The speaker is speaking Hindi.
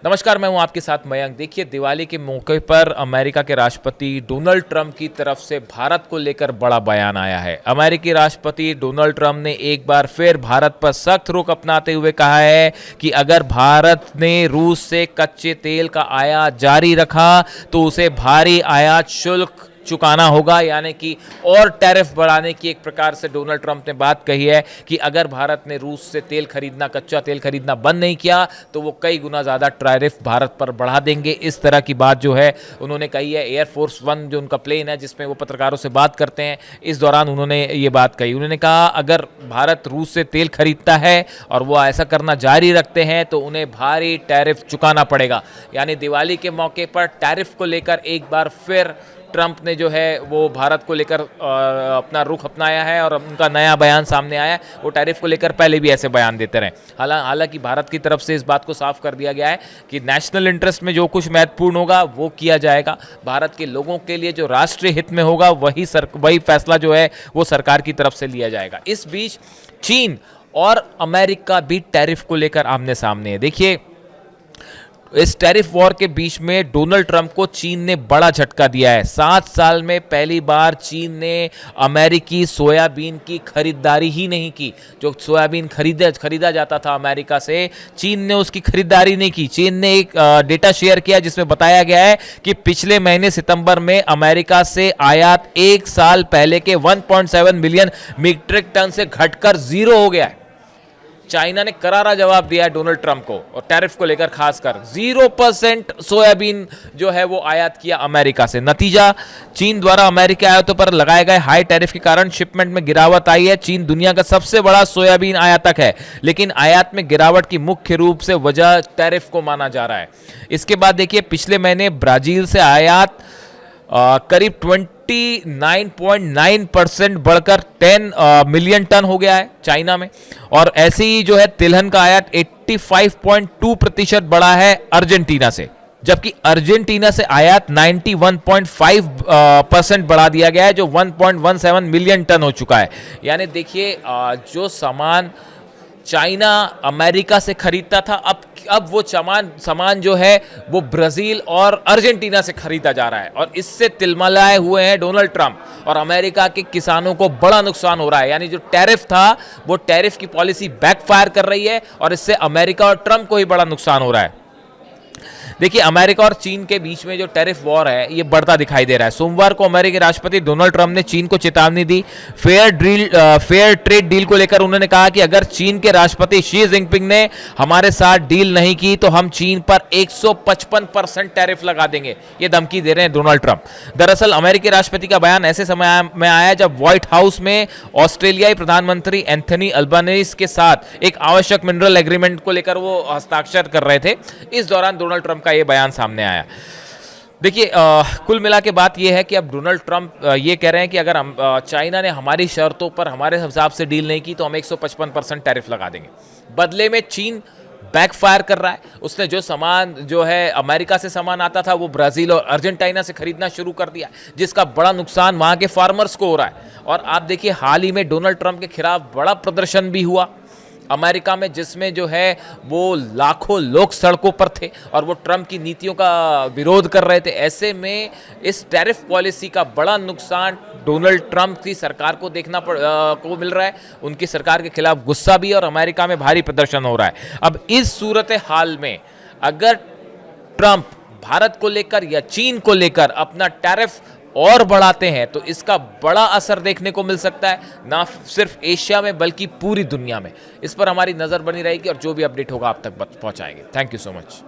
नमस्कार, मैं हूं आपके साथ मयंक। देखिए, दिवाली के मौके पर अमेरिका के राष्ट्रपति डोनाल्ड ट्रंप की तरफ से भारत को लेकर बड़ा बयान आया है। अमेरिकी राष्ट्रपति डोनाल्ड ट्रंप ने एक बार फिर भारत पर सख्त रुख अपनाते हुए कहा है कि अगर भारत ने रूस से कच्चे तेल का आयात जारी रखा तो उसे भारी आयात शुल्क चुकाना होगा, यानी कि और टैरिफ बढ़ाने की एक प्रकार से डोनाल्ड ट्रंप ने बात कही है कि अगर भारत ने रूस से तेल खरीदना, कच्चा तेल खरीदना बंद नहीं किया तो वो कई गुना ज़्यादा टैरिफ भारत पर बढ़ा देंगे। इस तरह की बात जो है उन्होंने कही है। एयरफोर्स वन जो उनका प्लेन है जिसमें वो पत्रकारों से बात करते हैं, इस दौरान उन्होंने ये बात कही। उन्होंने कहा अगर भारत रूस से तेल खरीदता है और वो ऐसा करना जारी रखते हैं तो उन्हें भारी टैरिफ चुकाना पड़ेगा। यानी दिवाली के मौके पर टैरिफ को लेकर एक बार फिर ट्रंप ने जो है वो भारत को लेकर अपना रुख अपनाया है और उनका नया बयान सामने आया है। वो टैरिफ को लेकर पहले भी ऐसे बयान देते रहे। हालांकि भारत की तरफ से इस बात को साफ कर दिया गया है कि नेशनल इंटरेस्ट में जो कुछ महत्वपूर्ण होगा वो किया जाएगा। भारत के लोगों के लिए जो राष्ट्रीय हित में होगा वही फैसला जो है वो सरकार की तरफ से लिया जाएगा। इस बीच चीन और अमेरिका भी टैरिफ को लेकर आमने सामने है। देखिए, इस टैरिफ वॉर के बीच में डोनाल्ड ट्रंप को चीन ने बड़ा झटका दिया है। 7 साल में पहली बार चीन ने अमेरिकी सोयाबीन की खरीदारी ही नहीं की। जो सोयाबीन खरीदा जाता था अमेरिका से, चीन ने उसकी खरीदारी नहीं की। चीन ने एक डेटा शेयर किया जिसमें बताया गया है कि पिछले महीने सितंबर में अमेरिका से आयात एक साल पहले के 1.7 मिलियन मीट्रिक टन से घटकर 0 हो गया है। चाइना ने करारा जवाब दिया है डोनाल्ड ट्रंप को और टैरिफ को लेकर खासकर 0% सोयाबीन जो है वो आयात किया अमेरिका से। नतीजा, चीन द्वारा अमेरिकी आयातों पर लगाए गए हाई टैरिफ के कारण शिपमेंट में गिरावट आई है। चीन दुनिया का सबसे बड़ा सोयाबीन आयातक है, लेकिन आयात में गिरावट की मुख्य रूप से वजह टैरिफ को माना जा रहा है। इसके बाद देखिए, पिछले महीने ब्राजील से आयात करीब 29.9% बढ़कर 10 मिलियन टन हो गया है चाइना में। और ऐसे ही जो है तिलहन का आयात 85.2% बढ़ा है अर्जेंटीना से, जबकि अर्जेंटीना से आयात 91.5% बढ़ा दिया गया है, जो 1.17 मिलियन टन हो चुका है। यानी देखिए, जो सामान चाइना अमेरिका से खरीदता था, अब वो सामान जो है वो ब्राजील और अर्जेंटीना से खरीदा जा रहा है। और इससे तिलमिलाए हुए हैं डोनाल्ड ट्रंप, और अमेरिका के किसानों को बड़ा नुकसान हो रहा है। यानी जो टैरिफ था वो टैरिफ की पॉलिसी बैकफायर कर रही है और इससे अमेरिका और ट्रंप को ही बड़ा नुकसान हो रहा है। देखिए, अमेरिका और चीन के बीच में जो टैरिफ वॉर है ये बढ़ता दिखाई दे रहा है। सोमवार को अमेरिकी राष्ट्रपति डोनाल्ड ट्रंप ने चीन को चेतावनी दी। फेयर ट्रेड डील को लेकर उन्होंने कहा कि अगर चीन के राष्ट्रपति शी जिनपिंग ने हमारे साथ डील नहीं की तो हम चीन पर 155% टैरिफ लगा देंगे। ये धमकी दे रहे हैं डोनाल्ड ट्रंप। दरअसल अमेरिकी राष्ट्रपति का बयान ऐसे समय में आया जब व्हाइट हाउस में ऑस्ट्रेलियाई प्रधानमंत्री एंथनी अल्बानीज के साथ एक आवश्यक मिनरल एग्रीमेंट को लेकर वो हस्ताक्षर कर रहे थे। इस दौरान डोनाल्ड ट्रंप का ये बयान सामने आया। देखिए, कुल मिला के बात ये है कि अब डोनाल्ड ट्रंप ये कह रहे हैं कि अगर चाइना ने हमारी शर्तों पर हमारे हिसाब से डील नहीं की तो हम 155% टैरिफ लगा देंगे। बदले में चीन बैकफायर कर रहा है। उसने जो सामान जो है अमेरिका से सामान आता था वो ब्राजील और अर्जेंटीना से खरीदना शुरू कर दिया, जिसका बड़ा नुकसान वहां के फार्मर्स को हो रहा है। और आप देखिए, हाल ही में डोनाल्ड ट्रंप के खिलाफ बड़ा प्रदर्शन भी हुआ अमेरिका में, जिसमें जो है वो लाखों लोग सड़कों पर थे और वो ट्रंप की नीतियों का विरोध कर रहे थे। ऐसे में इस टैरिफ पॉलिसी का बड़ा नुकसान डोनाल्ड ट्रंप की सरकार को को मिल रहा है। उनकी सरकार के खिलाफ गुस्सा भी और अमेरिका में भारी प्रदर्शन हो रहा है। अब इस सूरत हाल में अगर ट्रंप भारत को लेकर या चीन को लेकर अपना टैरिफ और बढ़ाते हैं तो इसका बड़ा असर देखने को मिल सकता है, ना सिर्फ एशिया में बल्कि पूरी दुनिया में। इस पर हमारी नजर बनी रहेगी और जो भी अपडेट होगा आप तक पहुंचाएंगे। Thank you so much.